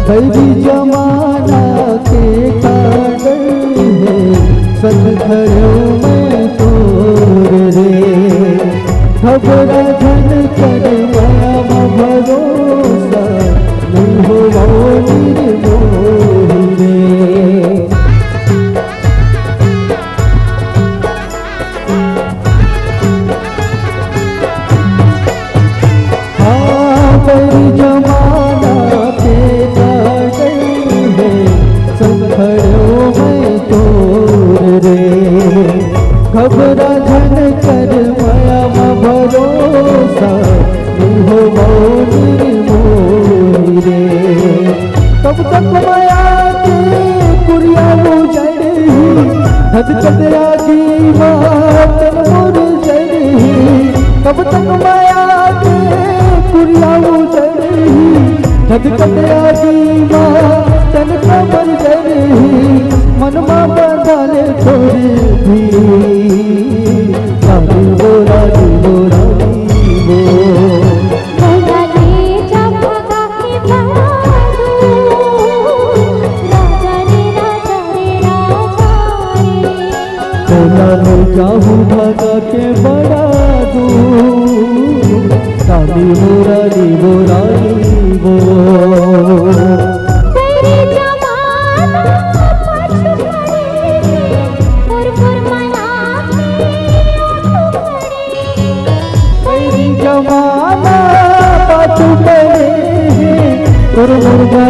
बैरी जमाना के कागल है सन खड़ो में तोर रे घबरा धन कर माया भरोसा नहीं हो निर्मोह रे। हाँ बैरी जमाना के घबरा धन कर माया भरोसा हो निर्मोही रे। कब तक माया के कुरिया जड़ी धद चंद्रा की मातन मोर जड़ी। कब तक माया के कुरिया जड़ी धद चंद्रा की मातन कमर जड़ी। मनमा बदले थोड़ी भी रानी वो रानी वो रानी वो बोला ले चंपका के बड़ा दूर राजा रे राजा रे। बोला ले जाऊँ भगा के बड़ा दूर रानी वो रानी वो रानी वो। जमाना पाछू पड़े और मुर्गा